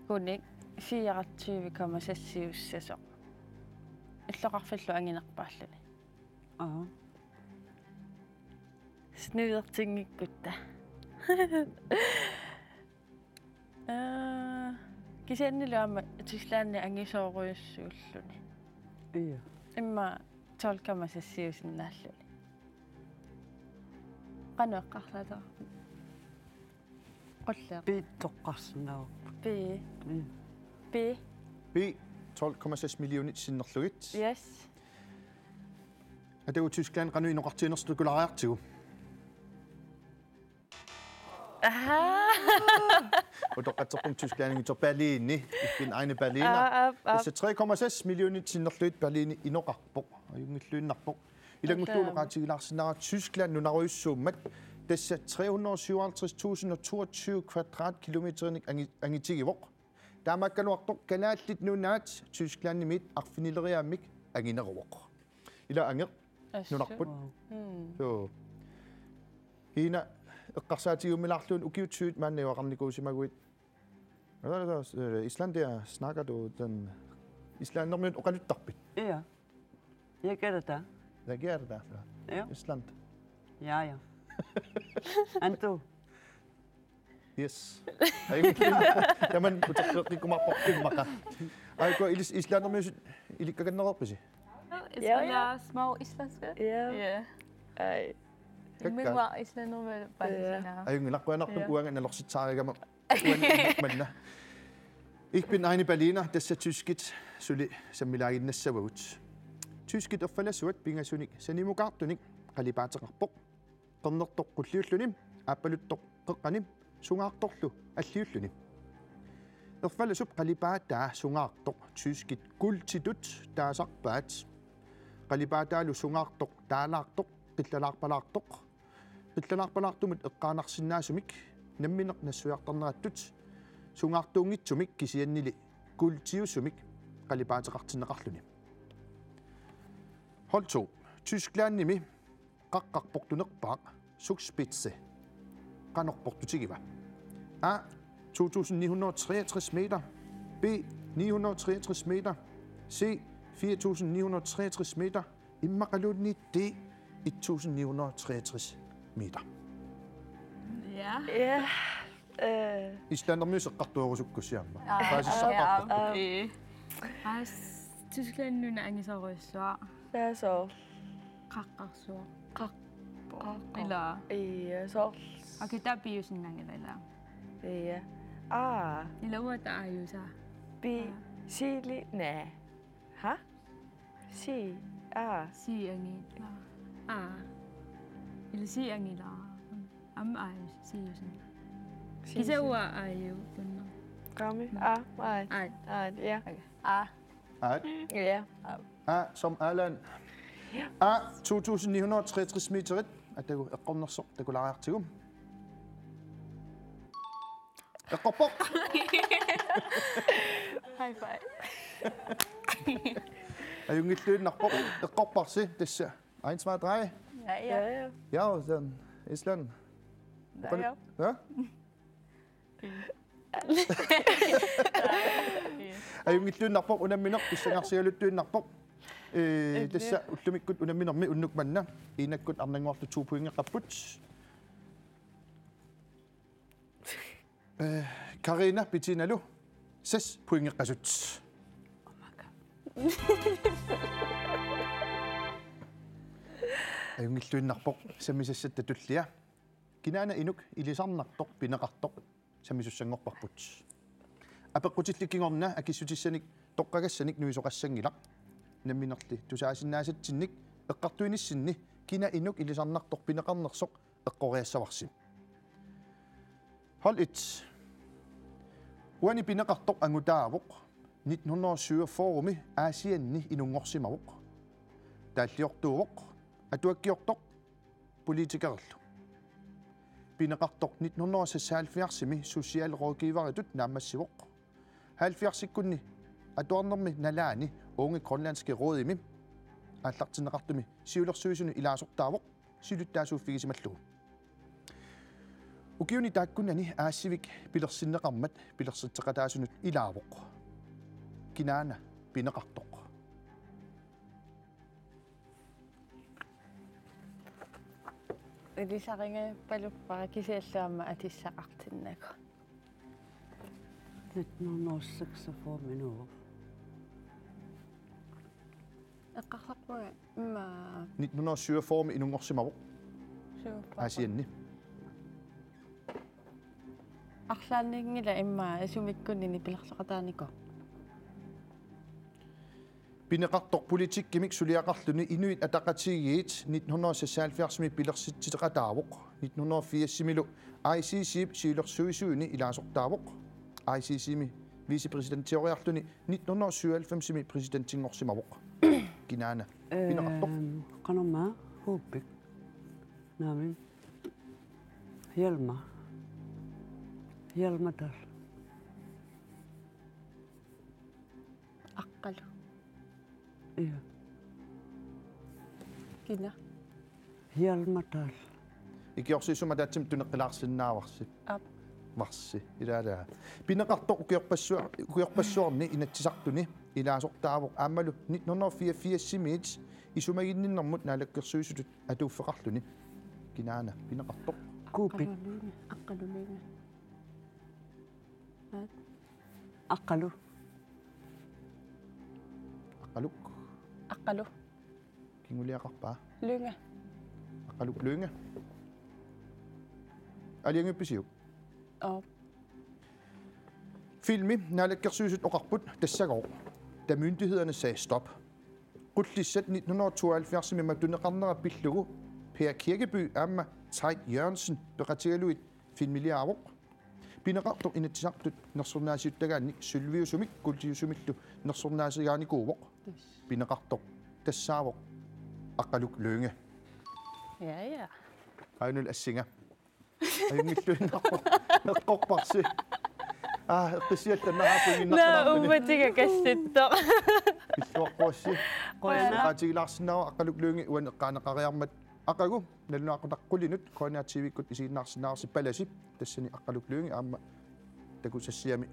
[SPEAKER 7] kunik 24,6 иллоқарфиллу ангинерпааллуни снуйертингиккутта кисианнилуама Tysklandni ангисооруйуссууллуни
[SPEAKER 6] Iya.
[SPEAKER 7] имма 12,6 qanu eqqarsaataqarpu qulleq
[SPEAKER 6] Toqqarsinaa.
[SPEAKER 7] B
[SPEAKER 3] 12,6 миллионит синнерлугит
[SPEAKER 7] Yes
[SPEAKER 3] атагу Tyskland qanu inoqartiinerstu kulariartigu Otoqatserpum Tyskland tor Berlin ich bin eine Berliner das 3,6 millionit sinnerluit Berlin inoqarpoq ajungilluinnarpoq ilangulluuloqaatigilaarsinara Tyskland nunaruissuummat tassa 357.022 kvadratkilometernik angitigivoq taamaakkaluartoq kanaallit nunaat Tysklandimit arfinileriaamik angineruvoq ila angeq nunarput so hina eqqarsaatigiumilaarluun ukiutsuut maanniuaqarnikuusimaguit Islandia snakker du den Islandermut oqaluttarpit
[SPEAKER 6] Ja. Jeg gør det da.
[SPEAKER 3] Hvad gør det der?
[SPEAKER 6] Ja.
[SPEAKER 3] Island.
[SPEAKER 6] Ja. And du?
[SPEAKER 3] Yes. Jamen, du kommer på Danmark. Ej, går Islandermut ilikkagannerpisi.
[SPEAKER 8] Ja, små islandske.
[SPEAKER 7] Ja.
[SPEAKER 8] Ej. Men var Islandermut bare
[SPEAKER 3] Ayun naqquanartum uangan alorsittaarigama uanna. Ich bin eine Berliner, das ist tyskit suli sammilaaginassavut. Tyskit erfalassuat pingasunik sanimuqaartunik qalipaateqarpoq qernertoqqulliullunim aappaluttoq qeqqanim sungaartorlu alliullunim. Erfalassup qalipaataa sungaartoq tyskit kultitut taasarpaat qalipaattaalu sungaartoq taalaartoq qillalaarpalaartoq qillalaarpalaartumut eqqaanarsinnaasumik nammineq nassujartarnerattut sungaartuungitsumik kisiannili kultiussumik qalipaateqartinneqarluni Hold 2 Tysklandnimi qaqqarportunerpaaq sukspitse qanorportutigiva A 2963 meter B 963 meter C 4963 meter immaqalunni D 1963 meter
[SPEAKER 7] Ja.
[SPEAKER 3] Islandermus eqqartuarusukkussiaamma
[SPEAKER 5] Tyskland nuna angisooruissua
[SPEAKER 7] Taasoo
[SPEAKER 5] qaqqarsuo
[SPEAKER 7] ila so
[SPEAKER 5] akitapiusinnangilala
[SPEAKER 7] ja
[SPEAKER 5] ilauata aayusa
[SPEAKER 7] Sili nä ha
[SPEAKER 5] siangi ilisiangila am aayus siusin kisaua aayu tunna
[SPEAKER 7] Kami ja
[SPEAKER 3] Ja. A som Allan. A 2963 meter atagu eqqornersoq takulariartigum. Eqqorpoq.
[SPEAKER 7] High five.
[SPEAKER 3] Ajungilluinnarpoq eqqorparsi tassa 1 2 3.
[SPEAKER 7] Ja.
[SPEAKER 3] Ja, dann Island.
[SPEAKER 7] Ja.
[SPEAKER 3] Ja? Ajungilluinnarpoq unammineq pissangarsigaluttuinnarpoq Tässä ullumikut unamminermi unnukmanna inakkut arnanguarlu 2 poingeqapput. Karina Pitinalu 6 poingeqasut. Ayungilluinnarpoq samisassat tullia. Kinaana inuk ilisarnartoq pineqartoq samisussangorparput. Apeqqutillikingorna akissutissanik toqqagassanik nuisoqassangilaq namminerli tusaasinnaasatsinnik eqqartuinissinni kina inuk ilisarnartoq pineqarnersoq eqqoriassavarssim. Hold it. Uani pineqartoq angutaavoq 1947 Aasianni inungorsimavuq. Taalliortuuvoq atuakkiortoq politikererlu. Pineqartoq 1976 socialrådgiveritut naammassivoq. 70-sikkunni atuarnermi nalaani unge grønlandske rådimi аллартинеқартуми сиулерсуисуни илаасортаавоқ силуттаасууффигисималлугу укиуни тааккунани аассивик пилерсиннеқармат пилерситсеқатаасунут илаавоқ кинаана пинеқартоқ
[SPEAKER 12] Элисаринга палуппара кисиаллаама атиссақартиннаку
[SPEAKER 6] 1946 minutter.
[SPEAKER 12] Эққарсарпуга имма
[SPEAKER 3] 1947 инунгорсимавоқ аасианни
[SPEAKER 12] арлааннингила имма асумиккуннини пилерсоқатаанико
[SPEAKER 3] пинеқартоқ политиккимик сулиақарлуни инуит атақатигиит 1976 пилерситситеқатаавоқ 1980 ICC сиулерсуисуини илаасортаавоқ ICC-ми вице-президентиориарлуни 1997 президентингорсимавоқ кинаана пинеқартоқ
[SPEAKER 6] qanama huupik naamin Hjalmar
[SPEAKER 12] аққалу
[SPEAKER 6] iya
[SPEAKER 12] кина
[SPEAKER 6] Hjalmar
[SPEAKER 3] икиорсисума таатсим тунеққилаарсиннааварси
[SPEAKER 12] ап
[SPEAKER 3] марси илаалаа пинеқартоқ укиорпассуарни инатсисартуни илаасортаавоқ аамалу 1984 симиит исумагинниннэрмут наалаккерсуисутут атууффеқарлуни кинаана пинеқартоқ
[SPEAKER 6] kuupik
[SPEAKER 12] аққалулуинга
[SPEAKER 6] аққалу
[SPEAKER 3] аққалук
[SPEAKER 12] аққалу
[SPEAKER 3] кингулиақарпаа
[SPEAKER 12] лунга
[SPEAKER 3] аққалук лунга алиангипписиук filmi naalakkersuisut oqarput tassagoo da myndighederne sagde stop qullissat 1972 med matuneqarnera pillugu Per Kirkeby amma Teit Jørgensen beqatigaluit filmiliaavoq pineqartoq inatsisartut nersurnaasiuttagaanni sylviusumik kultiusumillu nersurnaasigaanikuuvoq pineqartoq tassaavoq aqqaluk lønge
[SPEAKER 12] ja
[SPEAKER 3] ainul assinga ayungilluinnerpoq eqqorparsi
[SPEAKER 12] لا أمتك كشتة
[SPEAKER 3] Illuaqquassi qaatigilaarsinnaava aqalukluungi uan eqqaaneqariarmat aqagu nallunaaqutaqqulinut kooniativikkut isiinnaarsinnaarsi palasip tassani aqalukluungi aamma takusassiami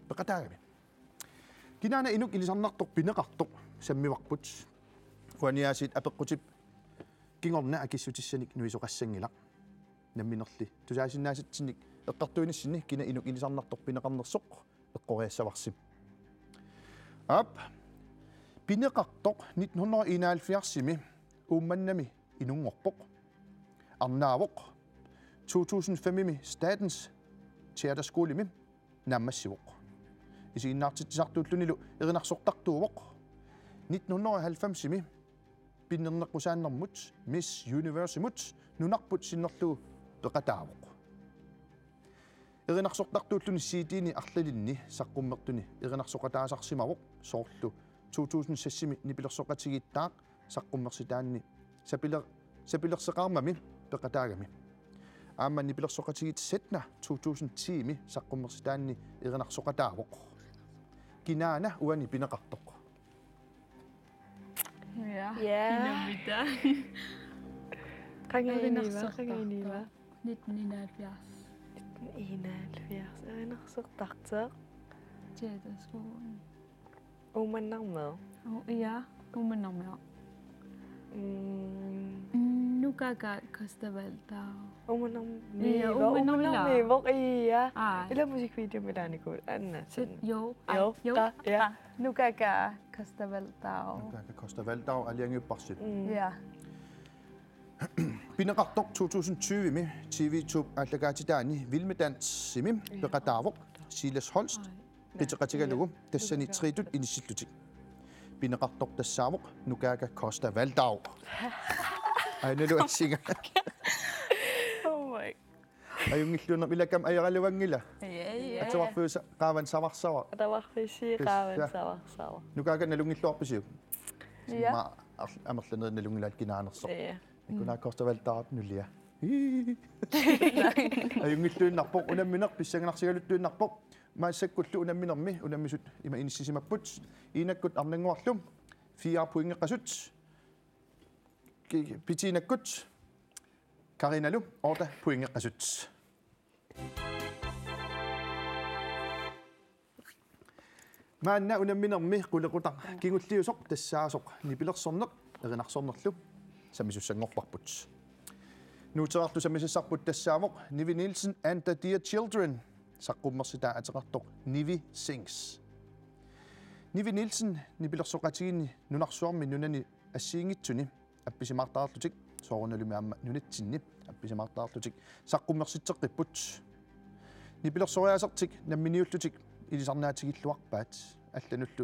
[SPEAKER 3] peqataagami kinaana inuk ilisarnartoq pineqartoq sammivarput uaniaasiit apeqqutip kingorna akissutissanik nuisoqassangilaq namminerli tusaasinnaasatsinnik eqqartuinissinni kina inuk ilisarnartoq pineqarnersoq eqqoriassavarsip ap pineqartoq 1971 ummannami inungorpoq arnaavoq 2005 statens teaterskolimi nammassivoq isiinnaartitsisartuullunilu erinarsortartuuvoq 1990 pinnerneqqusaannermut Miss Universe-mut nunarput sinnerlugu peqataavoq erinarsortartuulluni siitiini arlalinni saqqummertuni erinarsoqataasarsimavoq soorlu 2006 nipilersoqatigiittaaq saqqummersitaanni sapilerseqarmami peqataagami aamma nipilersoqatigit setna 2010 saqqummersitaanni erinarsoqataavoq kinaana uani pineqartoq
[SPEAKER 5] ja kinamita
[SPEAKER 12] qangainiva
[SPEAKER 5] 1971
[SPEAKER 12] 71 teaterskolen
[SPEAKER 5] teaterskolen
[SPEAKER 12] umannarmad
[SPEAKER 5] ja
[SPEAKER 8] Umanamia. Nukaga Costaveltao.
[SPEAKER 7] Umanamivok iya. Ilang musikvideo mo na ko? Ano?
[SPEAKER 8] Jo.
[SPEAKER 7] Ja.
[SPEAKER 8] Nukaga Costaveltao.
[SPEAKER 3] Nukaga Costaveltao aliangiupparsit.
[SPEAKER 8] Ja.
[SPEAKER 3] Pinaqartoq 2020 mi TV2 allagaatitaani Vilmedans simi peqataavoq Silas Holst qiteqatigalugu tassani tritut inissillutik. Pinaqartoq tassaavoq Nukaga Costaveltao. Ainalu assinga.
[SPEAKER 7] Oh my.
[SPEAKER 3] Ayungilluna ilakam ayaraluangila.
[SPEAKER 8] Ja.
[SPEAKER 3] Atuarfuusa qaavan savarsawa.
[SPEAKER 7] Atawarfisi qaavan savarsawa.
[SPEAKER 3] Nukaga nalungilluarpisiu.
[SPEAKER 8] Ja.
[SPEAKER 3] Ma amerlaneed nalungilaat kinaanersoq.
[SPEAKER 7] Ja.
[SPEAKER 3] Kuna Costaveltaat nullia. Ayungilluunarpoq unammineq pissanganarsigaluttuunarpoq maassakkullu unamminermi unammisut ima inissisimapпут iinakkut arnanguarlum 4 puingeqqasut pitinakkut Karinalu orta puingeqqasut. Maanna unamminermi qulequtaq kingulliusoq tassaasoq nipilersorneq erinarsornerlu samisussangorparput. Nuuterartu samisussarput tassaamoq Nivi Nielsen and the Dear Children saqqummersitaa ateqartoq Nivi Sings. Nivi Nielsen nipilersoqatiginni nunarsuarmi nunani assiingitsuni appisimartaarlutik soorunalumi amma nunatsinni appisimartaarlutik saqqummersitseqqipput. Nipilersoriaasertik namminiullutik ilisarnaatigilluarpaat аллануллу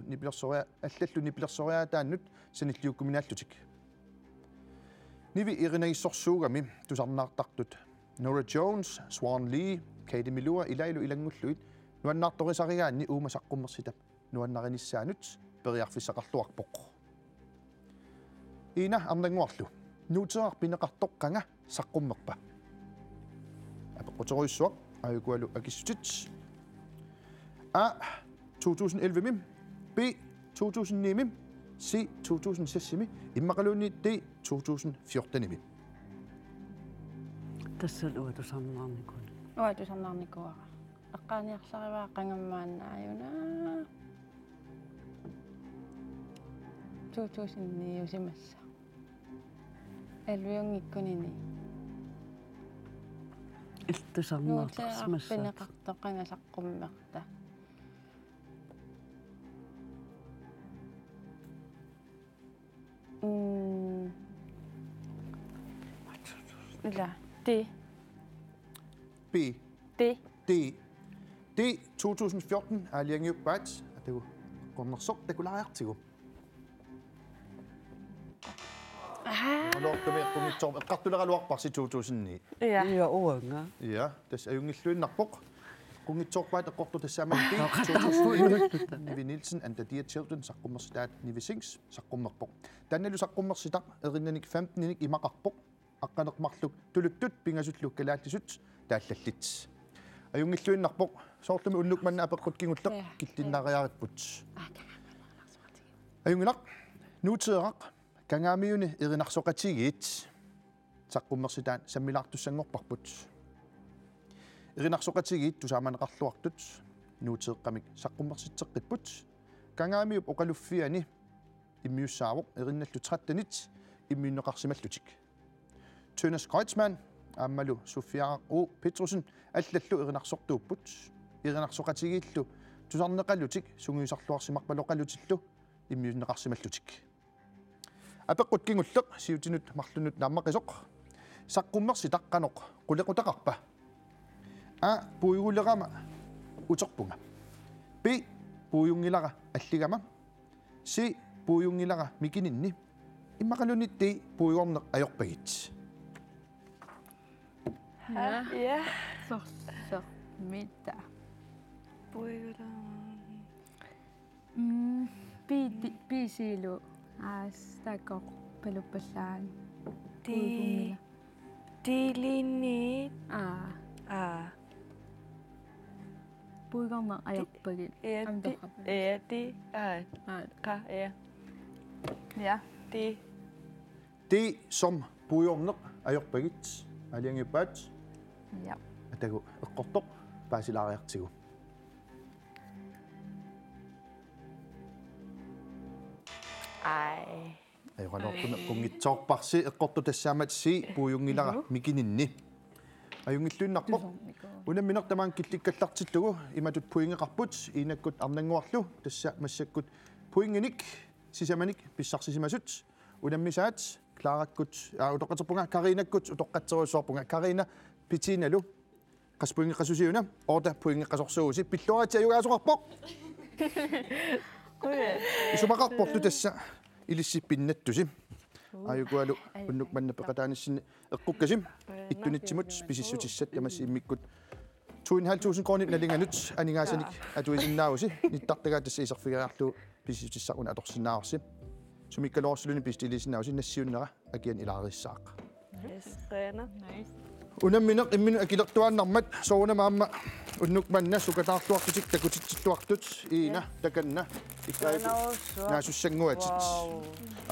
[SPEAKER 3] аллаллу нипилерсориаатааннут саниллиуккуминааллутик Nivi irinagissорсуугами тусарнаартартут Nora Jones, Swan Lee, Katie Milua ilailu ilangulluit nuannaartorisarigaanni uumasaqqummерситап nuannarinissaanut periarfissaqarluarpoq Ina arnanguarlu nuuterar pineqartoqqanga saqqummerpa apeqquteruissuaq ajukualu akissutit A 2011 mim B 2009 mim C 2006 mim immaqaluunni D 2014 mim
[SPEAKER 6] Tassal uatusarnaarnikun
[SPEAKER 12] Uatusarnaarnikuara Aqqaaniarsarivaa qangammaannaajuna 2009 usimassa Elviungikkunini
[SPEAKER 6] Iltusarnaartarsimassa
[SPEAKER 12] Pineqartoqanga saqqummerta Illa D
[SPEAKER 3] B
[SPEAKER 12] D
[SPEAKER 3] D 2014 aliangiuppaat atagu qornersoq takulaariartigu Alortumiiqqumitsor eqqartuleraluarparsi 2009
[SPEAKER 6] Ja uanga
[SPEAKER 3] Ja tas ajungilluinnarpoq qungitsorpaat eqqortu tassaamam Nivi Nielsen and the Dear Children saqqummersitaat Nivi Sings saqqummerpoq tannalu saqqummersitaq erinnanik 15-inik imaqarpoq aqqaneqmarluk tuluttut pingasutlu kalaallisut taallallit ajungilluinnarpoq soorlumi unnukmanna apeqqut kingulleq killinnaariariput ajungilaq nuuteeraq kangaamiuni erinarsoqatigiit saqqummersitaat sammilaartussanngorparput erinarsoqatigiit tusaamaneqarluartut nuuteeqqamik saqqummersitseqqipput kangaamiup oqaluffiani immiussaawoq erinnallu 13-nit immiunneqarsimallutik Tønnes Kreutzmann ammalu Sofia O Petrusen allallu erinarsortuupput erinarsoqatigiillu tusarneqallutik sungiusarluarsimarpaloqallutillu immiunneqarsimallutik apeqqut kingulleq siutinut marlunut naammaqisoq saqqummersitaqqanoq qulequtaqarpa A puigulerama uterpunga B puujungilara alligama C puujungilara mikininni immaqalunit D puigorneq ajorpagit
[SPEAKER 8] Ja. Så middag. Bisilu aastakor palupallaan.
[SPEAKER 7] Dilinit.
[SPEAKER 8] Puigorneq ajorpagit. Ja.
[SPEAKER 3] D som puigorneq ajorpagit aliangiuppaat
[SPEAKER 8] Ja.
[SPEAKER 3] atagu eqqortoq paasilaariartigu Ayuqanortuna qungitsoorparsi eqqortu tassaamatsi puuyungilara mikininni ayungilluunnarpoq unamminertamaan killikkallartittugu imatut puingeqarput iinakkut arnanguarlu tassa massakkut puinginik sisamanik pissarsimasut unammisaat klaarakkut utoqqaterpunga karinakkut utoqqatseruussuarpunga karina pitinalu qaspuingeqasusiuna orta puingeqasorsuusi pilluarati ayugaasuqarpoq isumaqarportu tassa ilissippinnattusi ayukualu unnuk manna peqataanissinni eqqukkasim ittunitsimut pisissutissat tamassi immikkut 2.500 kroner nalinganut aningaasanik atuisinnaausi nittartagaa tassa iserfigeriarlu pisissutissaquna atorsinnaarsi sumikkalorsuluni pistilisinnaausi nassiunnera akian ilaarissaaq
[SPEAKER 7] Nice.
[SPEAKER 3] unammineq imminu akilertuaannarmat soorunamaamma unnuk manna sukataartuartutik takutitsilluartut iina takanna ikkaiku naasussanguatit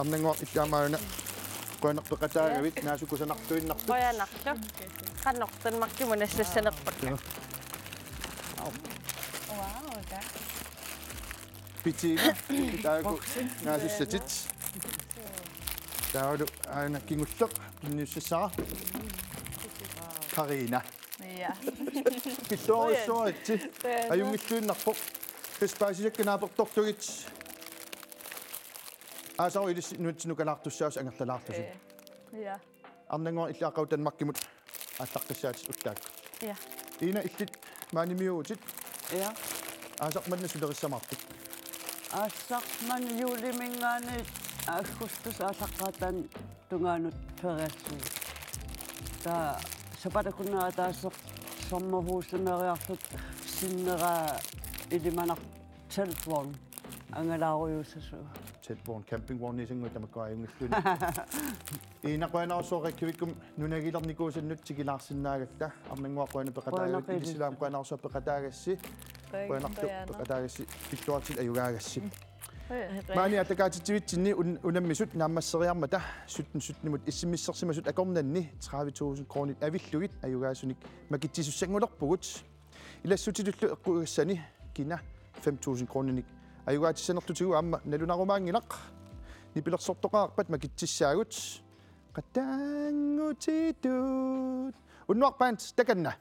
[SPEAKER 3] arnanguaq illaamaana qoanerpeqataagavit naasukusanartuinnartut
[SPEAKER 12] qoyanarlu qannortanmarkimu nassassanerpakka wow da
[SPEAKER 3] pitiina taaku naasussatit taalu aana kingulleq pinniussara Karina.
[SPEAKER 7] Ja.
[SPEAKER 3] Pilluarussuaritsi ajungilluunnarpoq kaspaasiakkanaapertortugit aasaru ilissinnuitsinu kalaartussaas angerlalaartusi
[SPEAKER 7] Ja.
[SPEAKER 3] arnanguar illaaqau tanmarkimut ааллартассаатис уттаакку
[SPEAKER 12] Ja.
[SPEAKER 3] Ina illit maanimiuutit
[SPEAKER 6] Ja.
[SPEAKER 3] аасарманна сулерissамартик
[SPEAKER 6] аассарман юулимингаани аахкустус аасаққаатаан тунгаанут фериассуу та сапатакуннера таассеқ соммерхуусимериарлут синнера илиманар телефон ангалааруйуссасуу
[SPEAKER 3] телефон campingvogn исингуи тамаккуаюнгиллуни инақуанаарсуораккивиккум нунагилерникуусаннут тикилаарсинаагакта арнангуақуана пеқатаагат илисилаам қуанаарсуа пеқатаагасси қуанарту пеқатаагасси пиллуартил аюгаагасси маани атакаатитсивитсинни унаммисут нааммассериармата сутнимут иссимиссерсимасут акорнанни 30.000 кронит авиллугит аюгаасуник макитсисуссангулерпугут илассутилуллу эққугассани кина 5.000 крониник аюгаатиссанертутигу аама налунарумаангилақ нипилерсортоқаарпат макитсиссаагут qataangutitut unnuarpaant takanna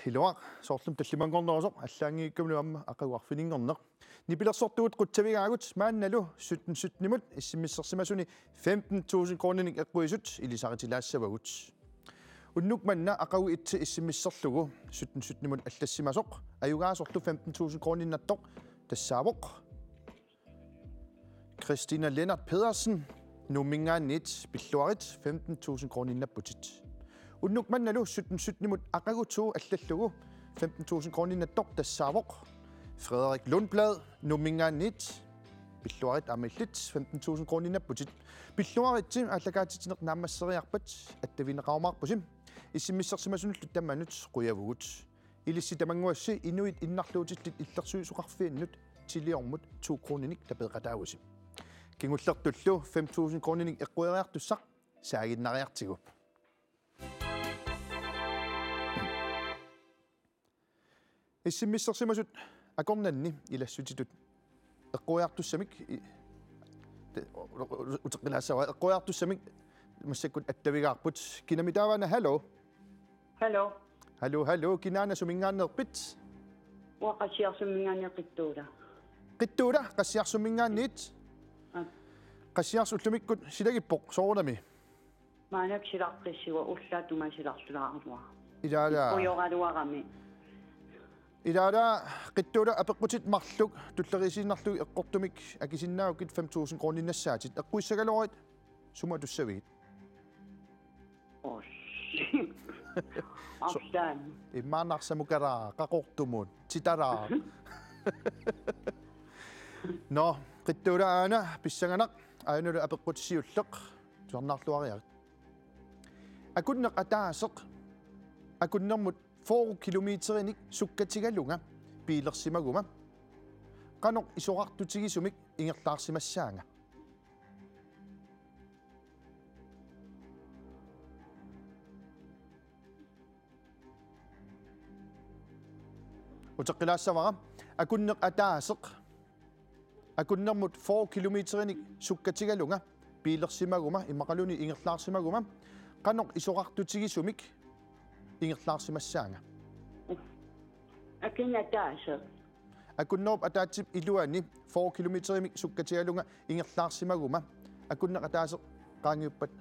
[SPEAKER 3] Iluaq soorlum tallimangornerusor allaangiikkumlu amma aqaguarfininngorneq nipilersortugut quttavigaagut maannalu 17-17-nimut issimmissersimasuni 15.000 kronenik eqquisut ilisaritilaassabagut unnuk manna aqagu itti issimmisserlugu 17-17-nimut allassimasoq ayugaasorlu 15.000 kroninattoq tassaavoq Christina Lennart Pedersen nummingaannit pilluarit 15.000 kroninapputit unnuk mannalu 17-17-nimut aqagutuu allallugu 15.000 kroninattoq tassaavoq Frederik Lundblad nummingaannit pilluarit amillit 15.000 kroninapputit pilluarittim allakaatitineq naammasseriarpat attavineqaumaarpusim issimmissersimasunullu tammanut quyavugut ilissi tamanguassi inuit innarluutillit illersuisuqarfiinnut tiliormut 2 kronenik tapeeqataagusim kingullertullu 5.000 kronenik eqqueriartussaq saaginnariartigu issimmissersimasut akornanni ilassutitut eqquiartussamik uteqqilaassawa eqquiartussamik massakkut attavigaarput kinamitaavana hallo hallo kinaana sumingaanneerpit
[SPEAKER 6] waqassiarsummingaanneqittuula
[SPEAKER 3] qittuula qassiarsummingaanniit qassiars ullumikkut silagippoq soorunami
[SPEAKER 6] maanak silaqqissua ullaatuma silarlulaarlua
[SPEAKER 3] ilaala
[SPEAKER 6] uyoqaluarami
[SPEAKER 3] ilaala qittuula apeqqutit marluk tullerisiinarlug eqqortumik akisinnaagukit 5.000 kroninnassaatit eqquissagalorit suma tussavigit
[SPEAKER 6] afdan
[SPEAKER 3] immaanarsamukaraa qaqortumun titaraa no qittuula aana pissanganaq ainulu apeqqutissiulleq tuarnaarluariarit akunneq ataaseq akunnermut 4 kilometerinik sukkatigalunga piilersimaguma qanoq isoqartutigisumik ingerlaarsimassaanga uteqqilaassamara akunneq ataaseq akunnermut 4 kilometerinik sukkatigalunga piilersimaguma immaqaluni ingerlaarsimaguma qanoq isoqartutigisumik ingerlaarsimassaanga
[SPEAKER 6] akinataase
[SPEAKER 3] akunnerp ataatip iluani 4 kilometerimik sukkatigalunga ingerlaarsimaguma akunneq ataaseq qaangiuppat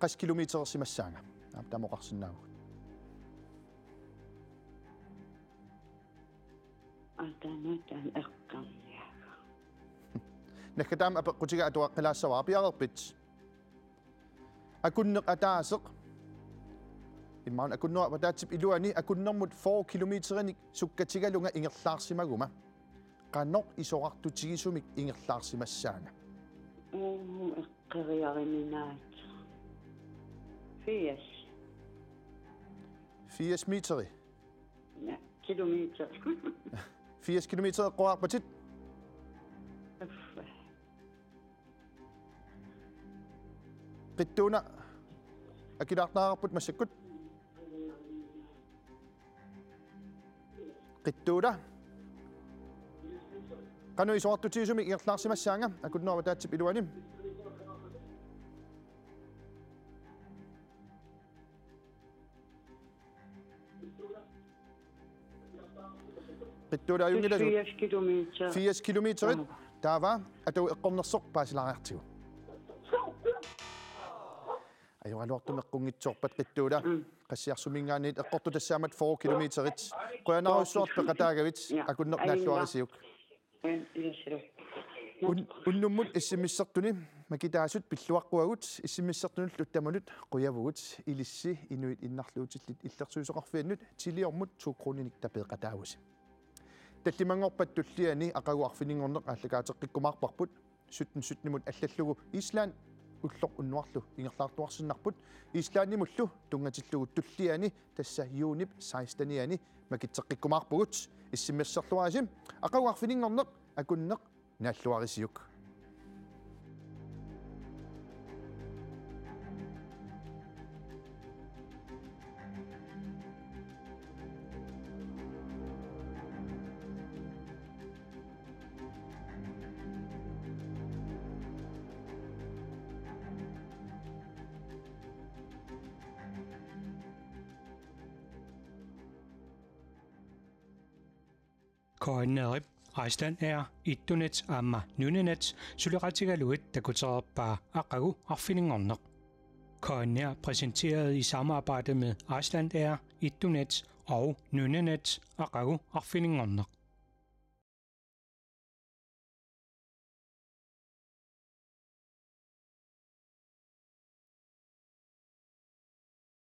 [SPEAKER 3] qas kilometersimassaanga tamoqarsinnaagu
[SPEAKER 6] atanaatan eqqamniaga
[SPEAKER 3] nakataam apeqqutiga atuaqqilaassawaa pialerpit akunneq ataaseq immaan akunnerp ataatip iluani akunnermut 4 kilometerinik sukkatigalunga ingerlaarsimaguma qanoq isoqartutigisumik ingerlaarsimassaanga
[SPEAKER 6] eqqeriariminaat
[SPEAKER 3] 80 meteri
[SPEAKER 6] kilometer
[SPEAKER 3] 80 kilometer eqquarpatit qittuuna akilaarnaarput massakkut qittuula qanu isoqartutigisumik ingerlaarsimassaanga akunnerp ataatip iluani qittuula ayungilasu 80 kilometerit taava atu eqqornersoq paasilaariartigu ayualuartum eqqungitsoorpat qittuula qassiarsumingaanniit eqqortu tassaamat 4 kilometerit qoyanaruissuart peqataagavit akunneq naalluarisiuk unnummut issimmissertuni makitaasut pilluaqquagut issimmissertunut luttamanut quyavugut ilissi inuit innarluutillit illersuisoqarfiannut tiliormut 2 kronenik tapeeqataagusi tallimangorpat tulliani aqaguarfininngorneq aallakaateqqikkumaarparput 17-17-nimut allallugu Island ulloq unnuarlu ingerlaartuarsinnarput Islandimullu tungatillugu tulliani tassa Junip 16-niani makitseqqikkumaarpugut issimmisserluarasim aqaguarfininngorneq akunneq naalluarisiuk
[SPEAKER 1] Koinnerip Iceland Air Ittunet Amma Nunenet Suleqatigaluit takutererpaa aqagu arfiningorneq. Koinner præsenteret i samarbejde med Iceland Air Ittunet og Nunenet aqagu arfiningorneq.